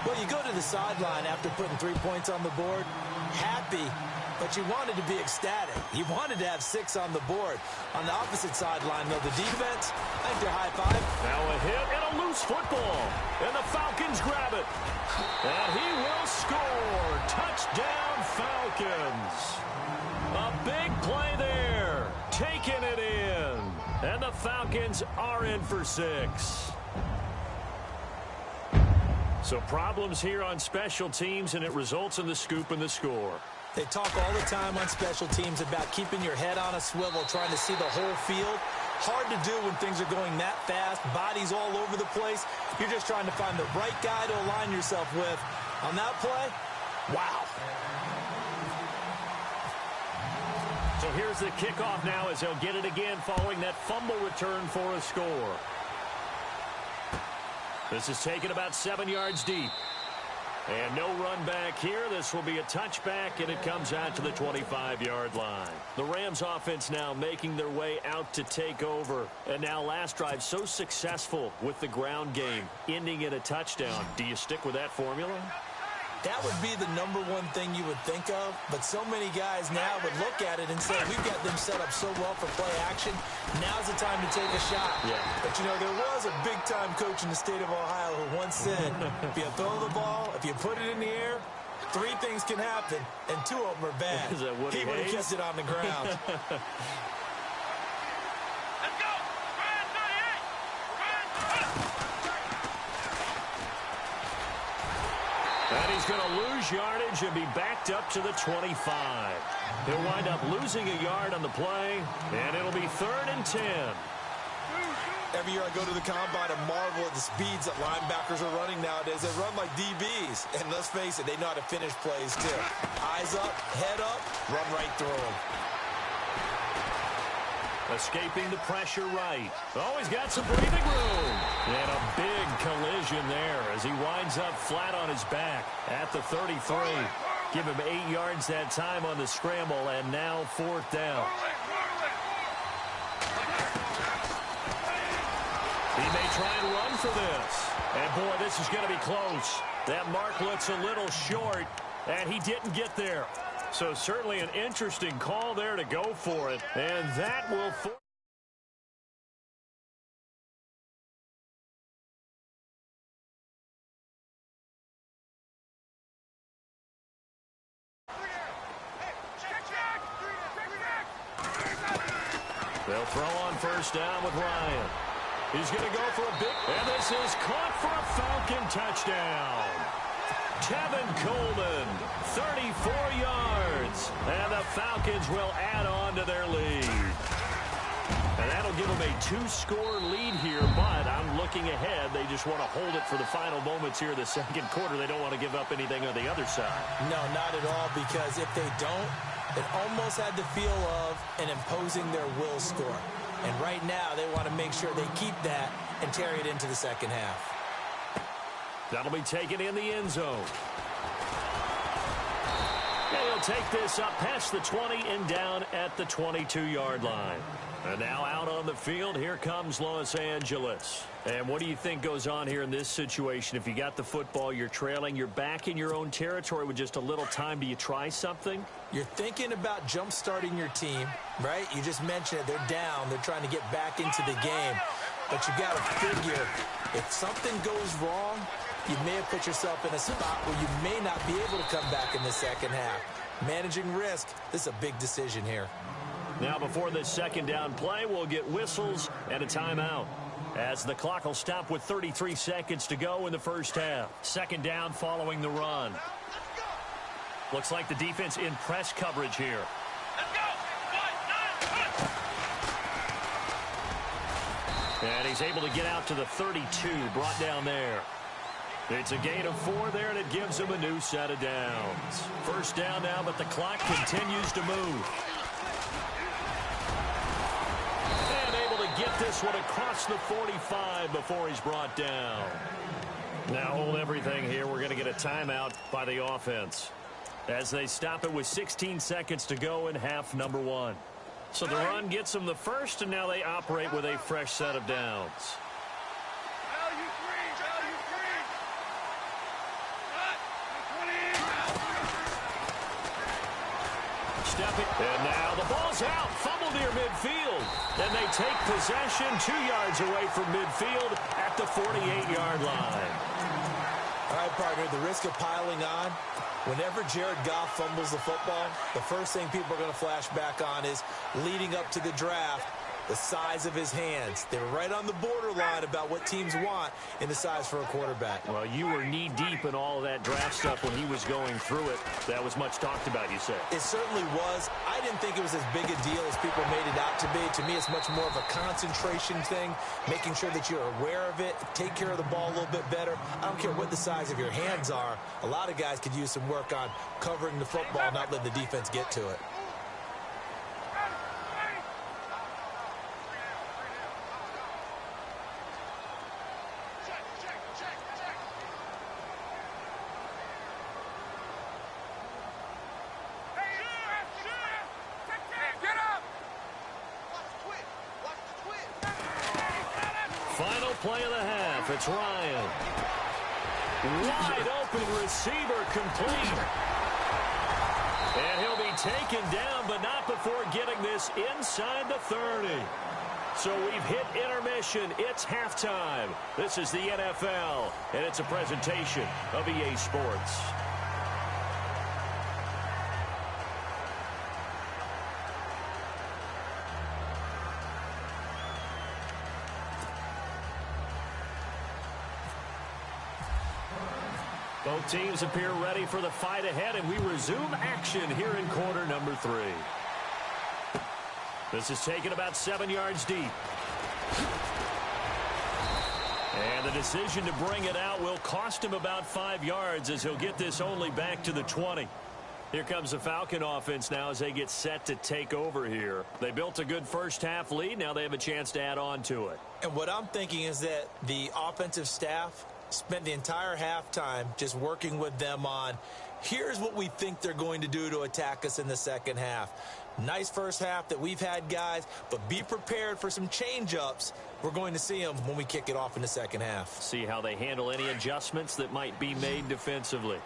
Well, you go to the sideline after putting 3 points on the board, happy, but you wanted to be ecstatic. You wanted to have 6 on the board. On the opposite sideline, though, the defense, I think they're high-five. Now a hit and a loose football. And the Falcons grab it. And he will score. Touchdown, Falcons. A big play there. Taking it in. And the Falcons are in for 6. So problems here on special teams, and it results in the scoop and the score. They talk all the time on special teams about keeping your head on a swivel, trying to see the whole field. Hard to do when things are going that fast, bodies all over the place. You're just trying to find the right guy to align yourself with. On that play, wow. So here's the kickoff now as they'll get it again following that fumble return for a score. This is taken about 7 yards deep. And no run back here. This will be a touchback, and it comes out to the 25-yard line. The Rams offense now making their way out to take over. And now last drive so successful with the ground game, ending in a touchdown. Do you stick with that formula? That would be the number one thing you would think of, but so many guys now would look at it and say, we've got them set up so well for play action, now's the time to take a shot. Yeah. But, you know, there was a big-time coach in the state of Ohio who once said, if you throw the ball, if you put it in the air, 3 things can happen, and 2 of them are bad. He would have kept it on the ground. And he's going to lose yardage and be backed up to the 25. He'll wind up losing a yard on the play, and it'll be 3rd and 10. Every year I go to the combine and marvel at the speeds that linebackers are running nowadays. They run like DBs, and let's face it, they know how to finish plays too. Eyes up, head up, run right through them. Escaping the pressure right. Oh, he's got some breathing room. And a big collision there as he winds up flat on his back at the 33. Give him 8 yards that time on the scramble, and now 4th down. He may try and run for this. And, boy, this is going to be close. That mark looks a little short, and he didn't get there. So certainly an interesting call there to go for it. And that will force. They'll throw on 1st down with Ryan. He's going to go for a big, and this is caught for a Falcon touchdown. Tevin Coleman, 34 yards, and the Falcons will add on to their lead. And that'll give them a 2-score lead here, but I'm looking ahead. They just want to hold it for the final moments here in the 2nd quarter. They don't want to give up anything on the other side. No, not at all, because if they don't, it almost had the feel of an imposing their will score. And right now, they want to make sure they keep that and carry it into the 2nd half. That'll be taken in the end zone. And he'll take this up past the 20 and down at the 22-yard line. And now out on the field, here comes Los Angeles. And what do you think goes on here in this situation? If you got the football, you're trailing, you're back in your own territory with just a little time. Do you try something? You're thinking about jump-starting your team, right? You just mentioned it. They're down. They're trying to get back into the game. But you got to figure, if something goes wrong, you may have put yourself in a spot where you may not be able to come back in the 2nd half. Managing risk, this is a big decision here. Now before this 2nd down play, we'll get whistles and a timeout, as the clock will stop with 33 seconds to go in the 1st half. 2nd down following the run. Looks like the defense in press coverage here. And he's able to get out to the 32, brought down there. It's a gain of 4 there, and it gives him a new set of downs. 1st down now, but the clock continues to move. And able to get this one across the 45 before he's brought down. Now hold everything here. We're going to get a timeout by the offense, as they stop it with 16 seconds to go in half number 1. So the run gets them the first, and now they operate with a fresh set of downs. stepping. And now the ball's out. Fumble near midfield. And they take possession 2 yards away from midfield at the 48-yard line. All right, partner, the risk of piling on. Whenever Jared Goff fumbles the football, the first thing people are going to flash back on is leading up to the draft, the size of his hands. They were right on the borderline about what teams want in the size for a quarterback. Well, you were knee-deep in all of that draft stuff when he was going through it. That was much talked about, you said. It certainly was. I didn't think it was as big a deal as people made it out to be. To me, it's much more of a concentration thing, making sure that you're aware of it, take care of the ball a little bit better. I don't care what the size of your hands are. A lot of guys could use some work on covering the football, not letting the defense get to it. Final play of the half. It's Ryan. Wide open receiver complete. And he'll be taken down, but not before getting this inside the 30. So we've hit intermission. It's halftime. This is the NFL, and it's a presentation of EA Sports. Both teams appear ready for the fight ahead, and we resume action here in quarter number 3. This is taken about 7 yards deep. And the decision to bring it out will cost him about 5 yards as he'll get this only back to the 20. Here comes the Falcon offense now as they get set to take over here. They built a good first-half lead. Now they have a chance to add on to it. And what I'm thinking is that the offensive staff spent the entire halftime just working with them on, here's what we think they're going to do to attack us in the second half. Nice first half that we've had, guys, but be prepared for some change-ups. We're going to see them when we kick it off in the second half. See how they handle any adjustments that might be made defensively.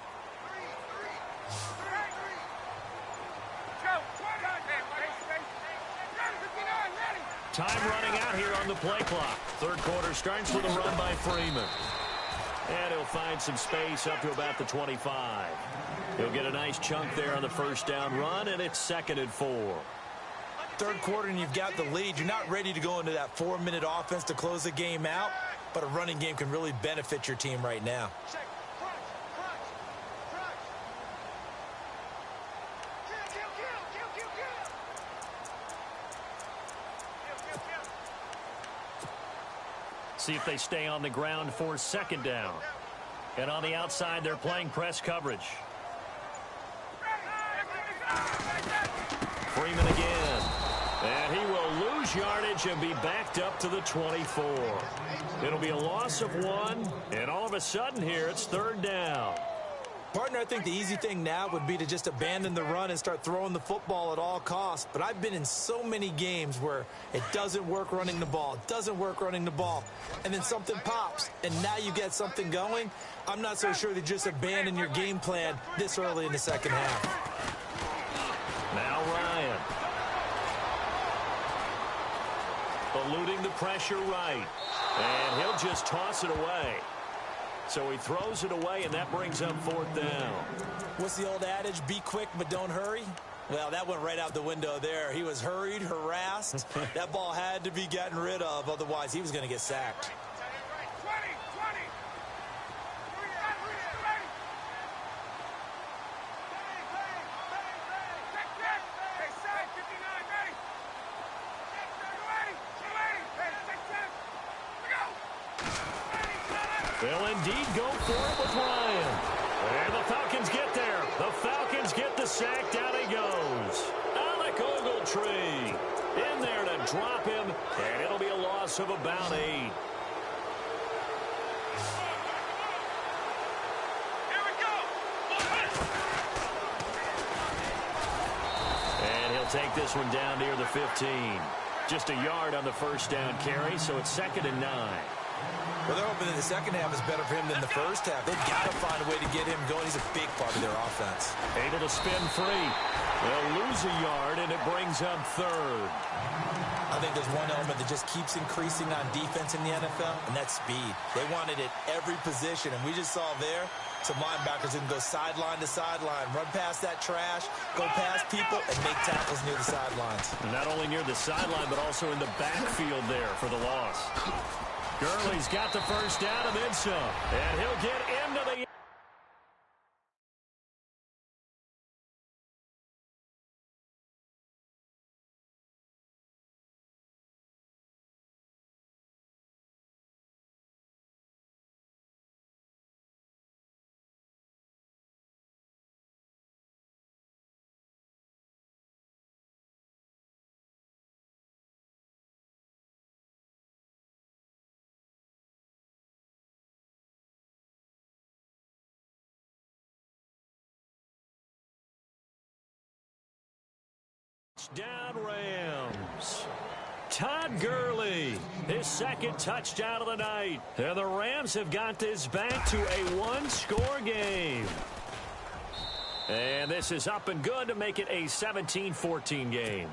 Time running out here on the play clock. Third quarter starts with a run by Freeman. And he'll find some space up to about the 25. He'll get a nice chunk there on the first down run, and it's 2nd and 4. Third quarter, and you've got the lead. You're not ready to go into that 4-minute offense to close the game out, but a running game can really benefit your team right now. See if they stay on the ground for 2nd down. And on the outside, they're playing press coverage. Freeman again. And he will lose yardage and be backed up to the 24. It'll be a loss of 1. And all of a sudden here, it's 3rd down. Partner, I think the easy thing now would be to just abandon the run and start throwing the football at all costs. But I've been in so many games where it doesn't work running the ball. It doesn't work running the ball. And then something pops, and now you get something going. I'm not so sure to just abandon your game plan this early in the second half. Now Ryan. Eluding the pressure right. And he'll just toss it away. So he throws it away, and that brings up 4th down. What's the old adage? Be quick, but don't hurry. Well, that went right out the window there. He was hurried, harassed. That ball had to be gotten rid of. Otherwise, he was going to get sacked. They'll indeed go for it with Ryan. And the Falcons get there. The Falcons get the sack. Down he goes. Alec Ogletree in there to drop him. And it'll be a loss of about 8. Here we go. And he'll take this one down near the 15. Just a yard on the first down carry, so it's 2nd and 9. Well, they're hoping that the second half is better for him than the first half. They've got to find a way to get him going. He's a big part of their offense. Able to spin free. They'll lose a yard, and it brings up third. I think there's one element that just keeps increasing on defense in the NFL, and that's speed. They want it at every position, and we just saw there some linebackers that can go sideline to sideline, run past that trash, go past people, and make tackles near the sidelines. And not only near the sideline, but also in the backfield there for the loss. Gurley's got the first down and then some, and he'll get into the down Rams. Todd Gurley, his second touchdown of the night. And the Rams have got this back to a one-score game. And this is up and good to make it a 17-14 game.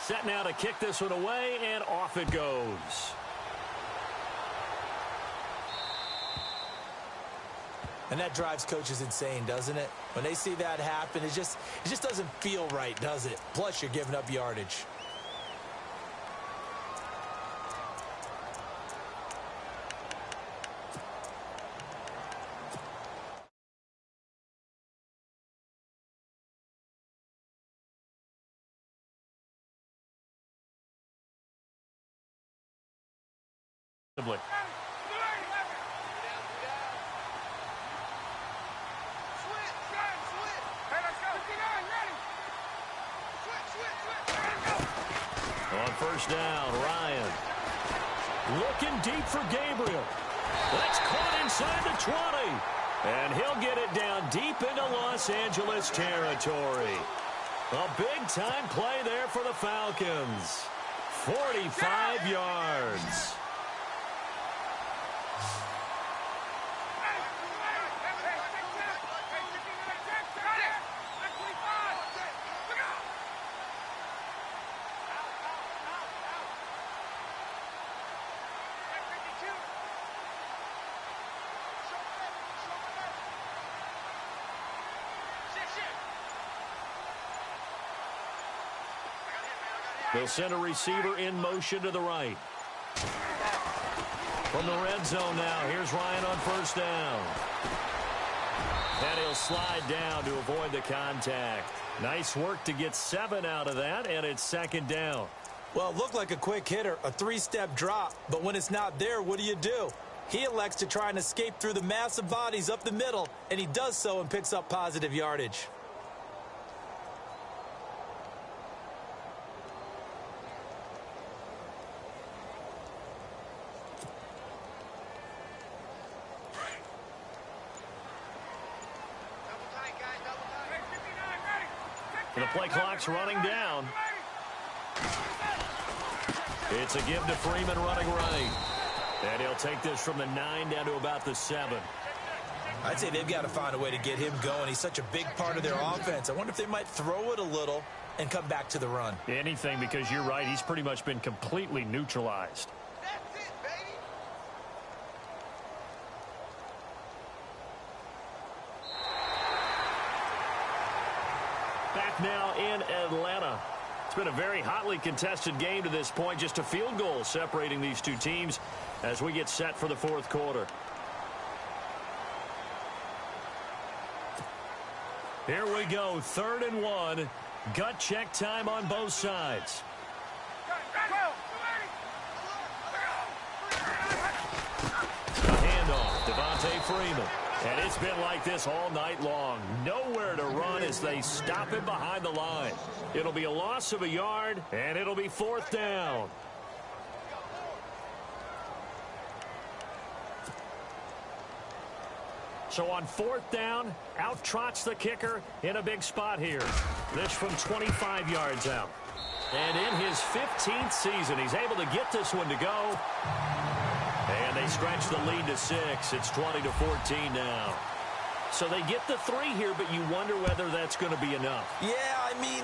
Set now to kick this one away, and off it goes. And that drives coaches insane, doesn't it? When they see that happen, it just doesn't feel right, does it? Plus, you're giving up yardage. On first down, Ryan. Looking deep for Gabriel. That's caught inside the 20. And he'll get it down deep into Los Angeles territory. A big-time play there for the Falcons. 45 yards. They'll send a receiver in motion to the right. From the red zone now, here's Ryan on first down. And he'll slide down to avoid the contact. Nice work to get 7 out of that, and it's second down. Well, it looked like a quick hitter, a 3-step drop, but when it's not there, what do? He elects to try and escape through the massive bodies up the middle, and he does so and picks up positive yardage. The play clock's running down. It's a give to Freeman running right. And he'll take this from the 9 down to about the 7. I'd say they've got to find a way to get him going. He's such a big part of their offense. I wonder if they might throw it a little and come back to the run. Anything, because you're right. He's pretty much been completely neutralized. That's it, baby. Back now in Atlanta. It's been a very hotly contested game to this point. Just a field goal separating these two teams as we get set for the fourth quarter. Here we go, 3rd and 1. Gut check time on both sides. A handoff, Devontae Freeman. And it's been like this all night long. Nowhere to run as they stop him behind the line. It'll be a loss of a yard, and it'll be 4th down. So on 4th down, out trots the kicker in a big spot here. This from 25 yards out. And in his 15th season, he's able to get this one to go. And they stretch the lead to 6. It's 20-14 now. So they get the 3 here, but you wonder whether that's going to be enough. Yeah, I mean,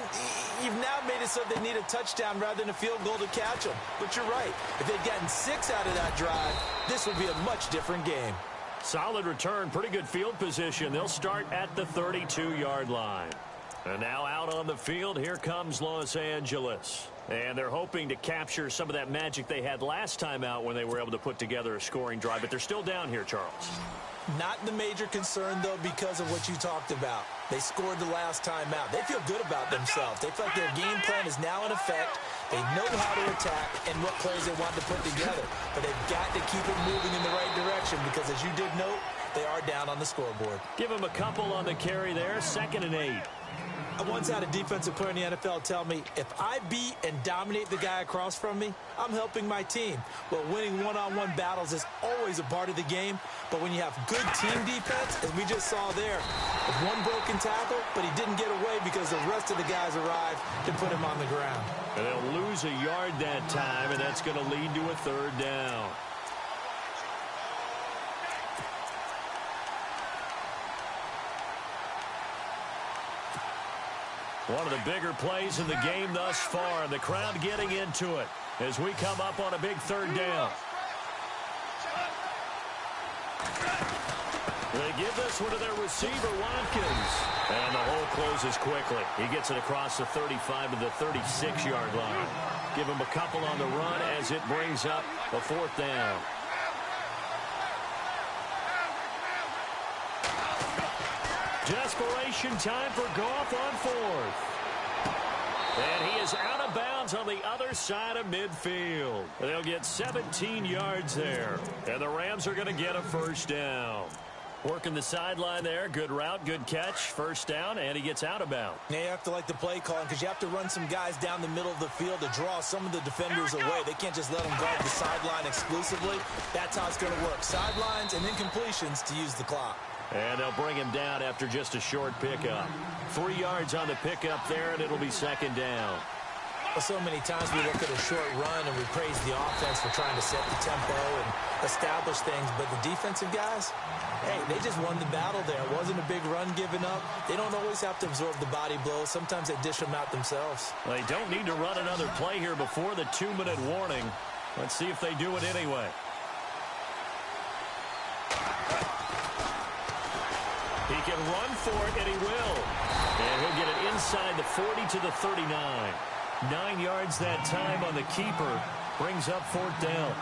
you've now made it so they need a touchdown rather than a field goal to catch them. But you're right. If they'd gotten 6 out of that drive, this would be a much different game. Solid return, pretty good field position. They'll start at the 32-yard line. And now out on the field, here comes Los Angeles. And they're hoping to capture some of that magic they had last time out when they were able to put together a scoring drive. But they're still down here, Charles. Not the major concern, though, because of what you talked about. They scored the last time out. They feel good about themselves. They feel like their game plan is now in effect. They know how to attack and what plays they want to put together. But they've got to keep it moving in the right direction because, as you did note, they are down on the scoreboard. Give them a couple on the carry there, 2nd and 8. I once had a defensive player in the NFL tell me, if I beat and dominate the guy across from me, I'm helping my team. Well, winning one-on-one battles is always a part of the game, but when you have good team defense, as we just saw there, with one broken tackle, but he didn't get away because the rest of the guys arrived to put him on the ground. And they'll lose a yard that time, and that's going to lead to a 3rd down. One of the bigger plays in the game thus far, and the crowd getting into it as we come up on a big 3rd down. They give this one to their receiver, Watkins. And the hole closes quickly. He gets it across the 35 to the 36-yard line. Give him a couple on the run as it brings up a 4th down. Desperation time for Goff on 4th. And he is out of bounds on the other side of midfield. They'll get 17 yards there. And the Rams are going to get a 1st down. Working the sideline there. Good route, good catch. 1st down, and he gets out of bounds. Now you have to like the play calling because you have to run some guys down the middle of the field to draw some of the defenders away. They can't just let them guard the sideline exclusively. That's how it's going to work. Sidelines and then completions to use the clock. And they'll bring him down after just a short pickup. 3 yards on the pickup there, and it'll be 2nd down. Well, so many times we look at a short run and we praise the offense for trying to set the tempo and establish things. But the defensive guys, hey, they just won the battle there. It wasn't a big run given up. They don't always have to absorb the body blows. Sometimes they dish them out themselves. They don't need to run another play here before the 2-minute warning. Let's see if they do it anyway. He can run for it, and he will. And he'll get it inside the 40 to the 39. 9 yards that time on the keeper. Brings up 4th down.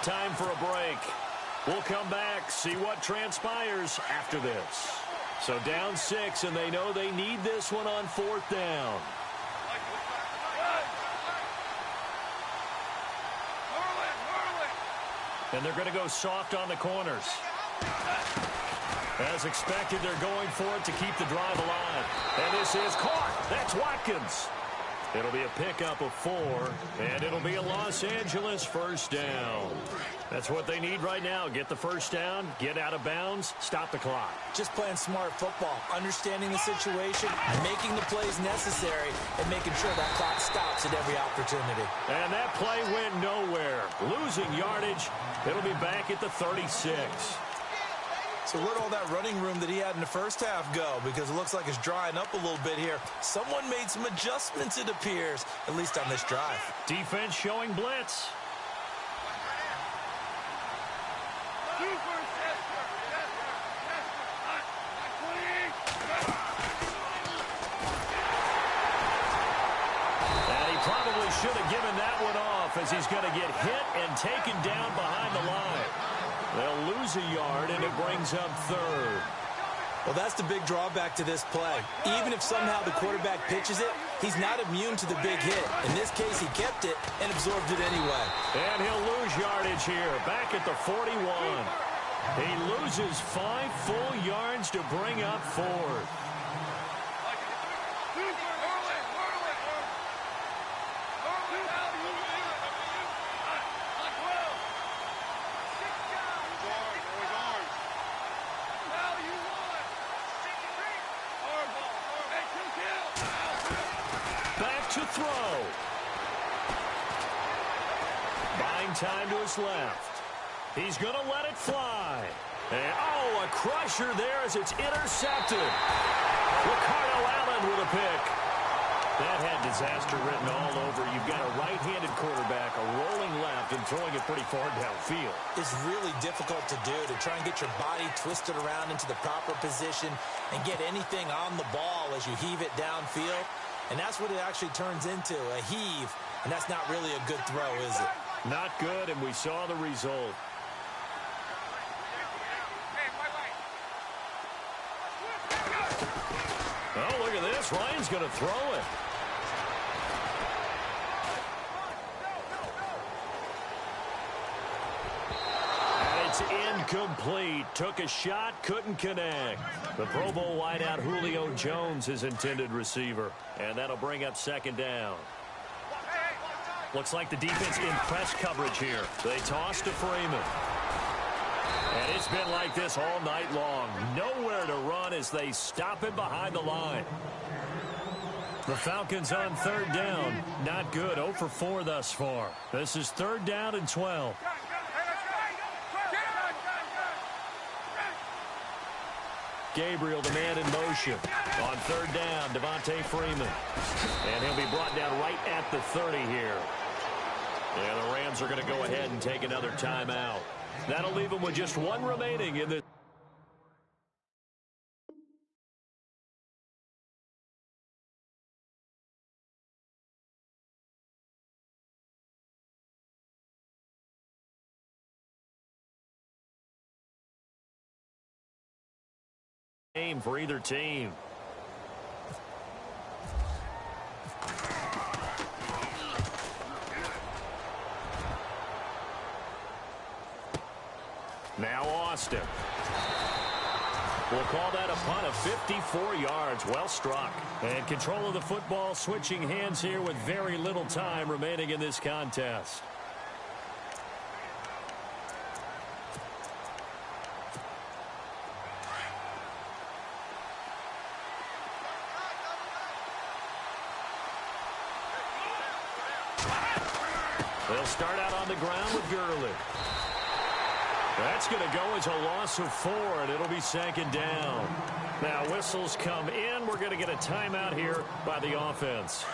Time for a break. We'll come back, see what transpires after this. So down 6, and they know they need this one on 4th down. And they're going to go soft on the corners. As expected, they're going for it to keep the drive alive. And this is caught. That's Watkins. It'll be a pickup of 4, and it'll be a Los Angeles 1st down. That's what they need right now. Get the 1st down, get out of bounds, stop the clock. Just playing smart football, understanding the situation, making the plays necessary, and making sure that clock stops at every opportunity. And that play went nowhere. Losing yardage. It'll be back at the 36. So where'd all that running room that he had in the first half go? Because it looks like it's drying up a little bit here. Someone made some adjustments, it appears, at least on this drive. Defense showing blitz. should have given that one off as he's going to get hit and taken down behind the line. They'll lose a yard, and it brings up third. Well, that's the big drawback to this play. Even if somehow the quarterback pitches it, he's not immune to the big hit. In this case, he kept it and absorbed it anyway. And he'll lose yardage here, back at the 41. He loses 5 full yards to bring up fourth. To throw. Buying time to his left. He's going to let it fly. And, oh, a crusher there as it's intercepted. Ricardo Allen with a pick. That had disaster written all over. You've got a right-handed quarterback, a rolling left, and throwing it pretty far downfield. It's really difficult to do, to try and get your body twisted around into the proper position and get anything on the ball as you heave it downfield. And that's what it actually turns into, a heave. And that's not really a good throw, is it? Not good, and we saw the result. Oh, look at this. Ryan's going to throw it. And it's incomplete. Took a shot, couldn't connect. The Pro Bowl wideout Julio Jones is intended receiver. And that'll bring up second down. Looks like the defense in press coverage here. They toss to Freeman. And it's been like this all night long. Nowhere to run as they stop him behind the line. The Falcons on third down. Not good. 0 for 4 thus far. This is third down and 12. Gabriel, the man in motion. On third down, Devontae Freeman. And he'll be brought down right at the 30 here. And the Rams are going to go ahead and take another timeout. That'll leave them with just one remaining in this. Game for either team. Now Austin. We'll call that a punt of 54 yards. Well struck. And control of the football switching hands here with very little time remaining in this contest. They'll start out on the ground with Gurley. That's going to go as a loss of 4, and it'll be second down. Now whistles come in. We're going to get a timeout here by the offense,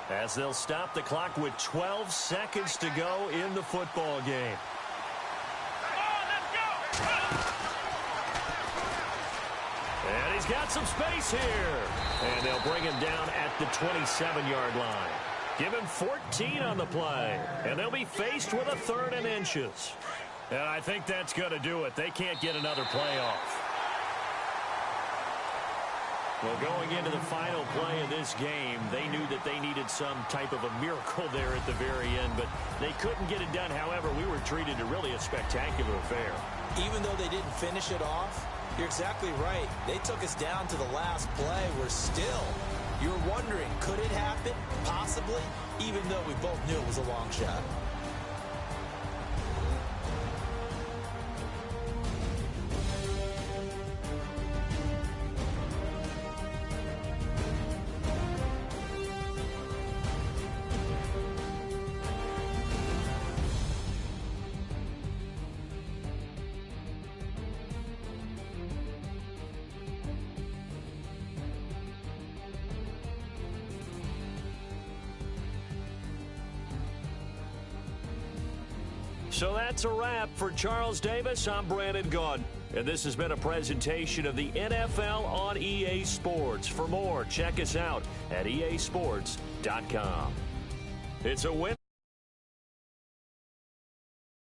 as they'll stop the clock with 12 seconds to go in the football game. And he's got some space here. And they'll bring him down at the 27-yard line. Give him 14 on the play. And they'll be faced with a 3rd and inches. And I think that's going to do it. They can't get another play off. Well, going into the final play of this game, they knew that they needed some type of a miracle there at the very end, but they couldn't get it done. However, we were treated to really a spectacular affair. Even though they didn't finish it off, you're exactly right. They took us down to the last play. We're still, you're wondering, could it happen? Possibly, even though we both knew it was a long shot. So that's a wrap for Charles Davis. I'm Brandon Gaudin, and this has been a presentation of the NFL on EA Sports. For more, check us out at easports.com. It's a win.